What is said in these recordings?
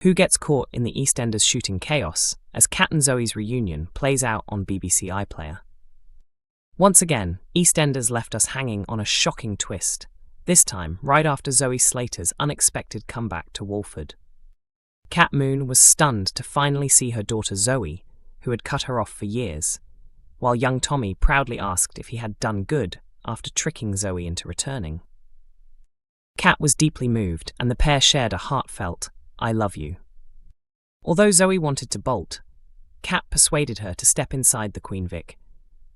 Who gets caught in the EastEnders shooting chaos as Kat and Zoe's reunion plays out on BBC iPlayer? Once again, EastEnders left us hanging on a shocking twist, this time right after Zoe Slater's unexpected comeback to Walford. Kat Moon was stunned to finally see her daughter Zoe, who had cut her off for years, while young Tommy proudly asked if he had done good after tricking Zoe into returning. Kat was deeply moved, and the pair shared a heartfelt "I love you." Although Zoe wanted to bolt, Kat persuaded her to step inside the Queen Vic,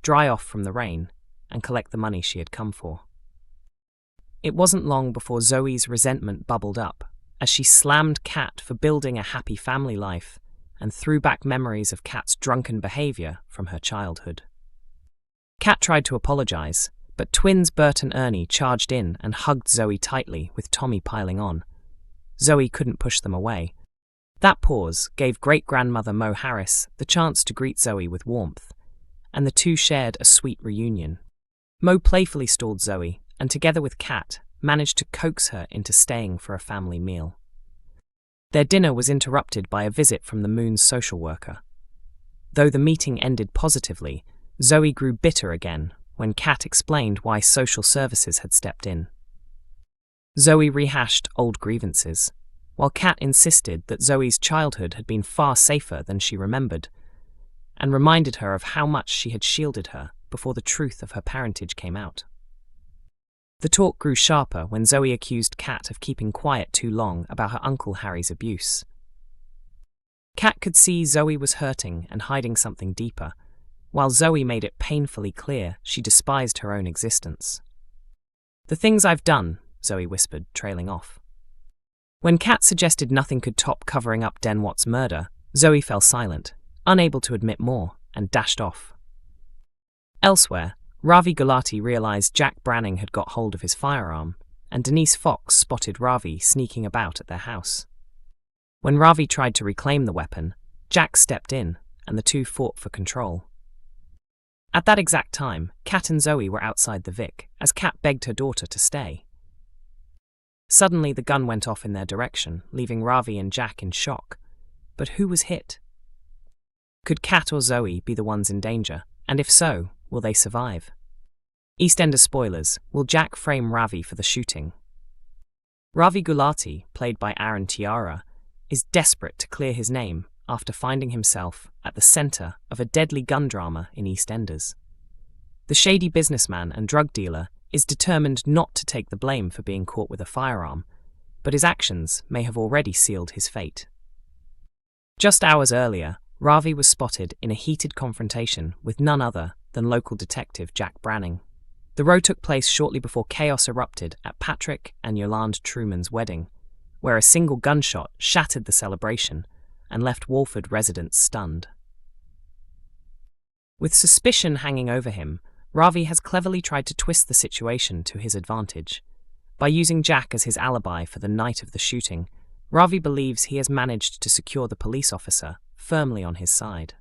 dry off from the rain, and collect the money she had come for. It wasn't long before Zoe's resentment bubbled up as she slammed Kat for building a happy family life and threw back memories of Kat's drunken behavior from her childhood. Kat tried to apologize, but twins Bert and Ernie charged in and hugged Zoe tightly with Tommy piling on. Zoe couldn't push them away. That pause gave great-grandmother Mo Harris the chance to greet Zoe with warmth, and the two shared a sweet reunion. Mo playfully stalled Zoe, and together with Kat, managed to coax her into staying for a family meal. Their dinner was interrupted by a visit from the Moon's social worker. Though the meeting ended positively, Zoe grew bitter again when Kat explained why social services had stepped in. Zoe rehashed old grievances, while Kat insisted that Zoe's childhood had been far safer than she remembered, and reminded her of how much she had shielded her before the truth of her parentage came out. The talk grew sharper when Zoe accused Kat of keeping quiet too long about her Uncle Harry's abuse. Kat could see Zoe was hurting and hiding something deeper, while Zoe made it painfully clear she despised her own existence. "The things I've done," Zoe whispered, trailing off. When Kat suggested nothing could top covering up Den Watt's murder, Zoe fell silent, unable to admit more, and dashed off. Elsewhere, Ravi realized Jack Branning had got hold of his firearm, and Denise Fox spotted Ravi sneaking about at their house. When Ravi tried to reclaim the weapon, Jack stepped in, and the two fought for control. At that exact time, Kat and Zoe were outside the Vic, as Kat begged her daughter to stay. Suddenly the gun went off in their direction, leaving Ravi and Jack in shock. But who was hit? Could Kat or Zoe be the ones in danger, and if so, will they survive? EastEnders spoilers, will Jack frame Ravi for the shooting? Ravi Gulati, played by Aaron Tiara, is desperate to clear his name after finding himself at the centre of a deadly gun drama in EastEnders. The shady businessman and drug dealer is determined not to take the blame for being caught with a firearm, but his actions may have already sealed his fate. Just hours earlier, Ravi was spotted in a heated confrontation with none other than local detective Jack Branning. The row took place shortly before chaos erupted at Patrick and Yolande Truman's wedding, where a single gunshot shattered the celebration and left Walford residents stunned. With suspicion hanging over him, Ravi has cleverly tried to twist the situation to his advantage. By using Jack as his alibi for the night of the shooting, Ravi believes he has managed to secure the police officer firmly on his side.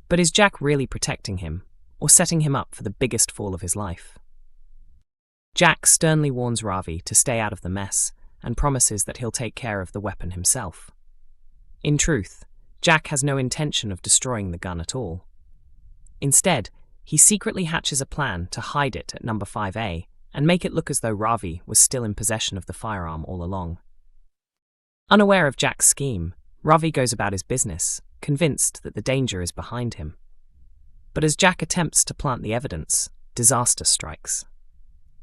But is Jack really protecting him, or setting him up for the biggest fall of his life? Jack sternly warns Ravi to stay out of the mess and promises that he'll take care of the weapon himself. In truth, Jack has no intention of destroying the gun at all. Instead, he secretly hatches a plan to hide it at number 5A and make it look as though Ravi was still in possession of the firearm all along. Unaware of Jack's scheme, Ravi goes about his business, convinced that the danger is behind him. But as Jack attempts to plant the evidence, disaster strikes.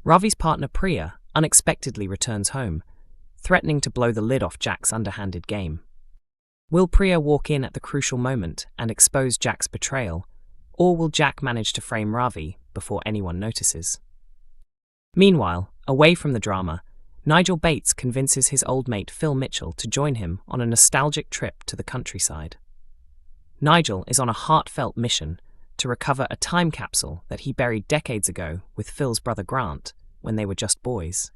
Ravi's partner Priya unexpectedly returns home, threatening to blow the lid off Jack's underhanded game. Will Priya walk in at the crucial moment and expose Jack's betrayal, or will Jack manage to frame Ravi before anyone notices? Meanwhile, away from the drama, Nigel Bates convinces his old mate Phil Mitchell to join him on a nostalgic trip to the countryside. Nigel is on a heartfelt mission to recover a time capsule that he buried decades ago with Phil's brother Grant when they were just boys.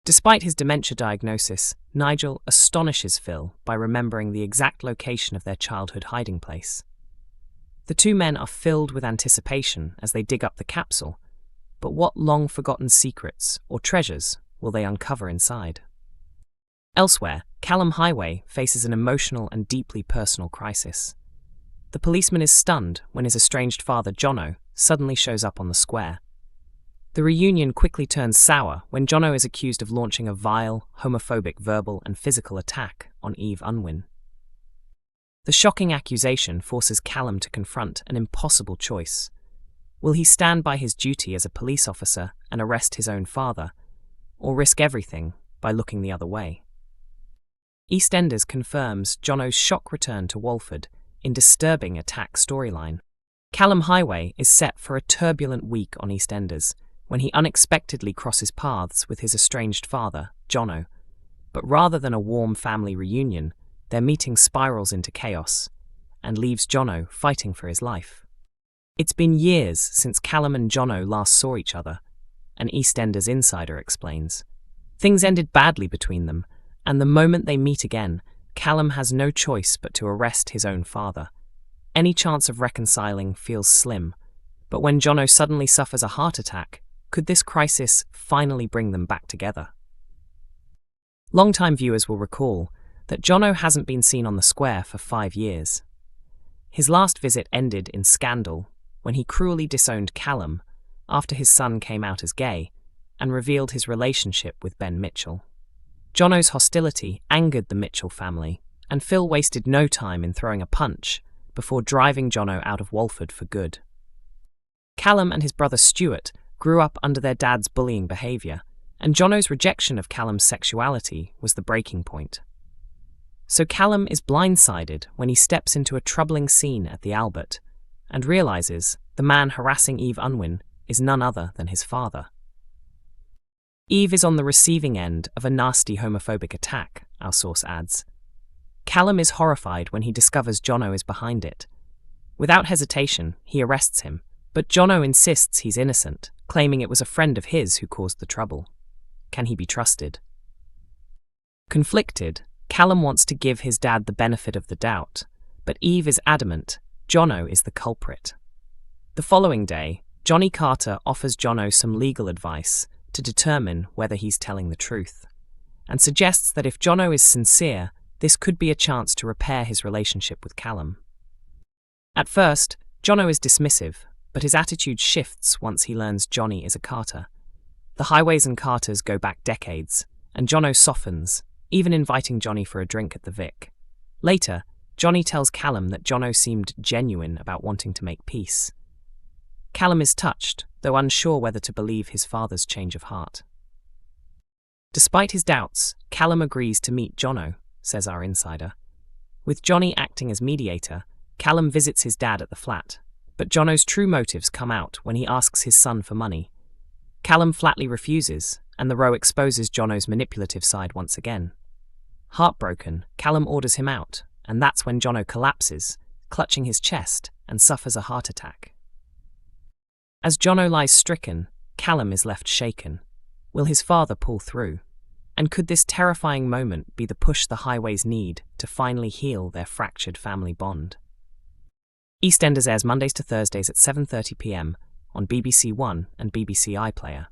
Despite his dementia diagnosis, Nigel astonishes Phil by remembering the exact location of their childhood hiding place. The two men are filled with anticipation as they dig up the capsule, but what long-forgotten secrets or treasures will they uncover inside? Elsewhere, Callum Highway faces an emotional and deeply personal crisis. The policeman is stunned when his estranged father, Jono, suddenly shows up on the square. The reunion quickly turns sour when Jono is accused of launching a vile, homophobic verbal and physical attack on Eve Unwin. The shocking accusation forces Callum to confront an impossible choice. Will he stand by his duty as a police officer and arrest his own father, or risk everything by looking the other way? EastEnders confirms Jono's shock return to Walford in disturbing attack storyline. Callum Highway is set for a turbulent week on EastEnders when he unexpectedly crosses paths with his estranged father, Jono. But rather than a warm family reunion, their meeting spirals into chaos and leaves Jono fighting for his life. It's been years since Callum and Jono last saw each other, an EastEnders insider explains. Things ended badly between them, and the moment they meet again, Callum has no choice but to arrest his own father. Any chance of reconciling feels slim, but when Jono suddenly suffers a heart attack, could this crisis finally bring them back together? Longtime viewers will recall that Jono hasn't been seen on the square for 5 years. His last visit ended in scandal when he cruelly disowned Callum after his son came out as gay and revealed his relationship with Ben Mitchell. Jono's hostility angered the Mitchell family, and Phil wasted no time in throwing a punch before driving Jono out of Walford for good. Callum and his brother Stuart grew up under their dad's bullying behaviour, and Jono's rejection of Callum's sexuality was the breaking point. So Callum is blindsided when he steps into a troubling scene at the Albert and realises the man harassing Eve Unwin is none other than his father. Eve is on the receiving end of a nasty homophobic attack, our source adds. Callum is horrified when he discovers Jono is behind it. Without hesitation, he arrests him, but Jono insists he's innocent, claiming it was a friend of his who caused the trouble. Can he be trusted? Conflicted, Callum wants to give his dad the benefit of the doubt, but Eve is adamant Jono is the culprit. The following day, Johnny Carter offers Jono some legal advice to determine whether he's telling the truth, and suggests that if Jono is sincere, this could be a chance to repair his relationship with Callum. At first, Jono is dismissive, but his attitude shifts once he learns Johnny is a Carter. The Highways and Carters go back decades, and Jono softens, even inviting Johnny for a drink at the Vic. Later, Johnny tells Callum that Jono seemed genuine about wanting to make peace. Callum is touched, though unsure whether to believe his father's change of heart. Despite his doubts, Callum agrees to meet Jono, says our insider. With Johnny acting as mediator, Callum visits his dad at the flat, but Jono's true motives come out when he asks his son for money. Callum flatly refuses, and the row exposes Jono's manipulative side once again. Heartbroken, Callum orders him out, and that's when Jono collapses, clutching his chest, and suffers a heart attack. As Jono lies stricken, Callum is left shaken. Will his father pull through? And could this terrifying moment be the push the Highways need to finally heal their fractured family bond? EastEnders airs Mondays to Thursdays at 7:30 p.m. on BBC One and BBC iPlayer.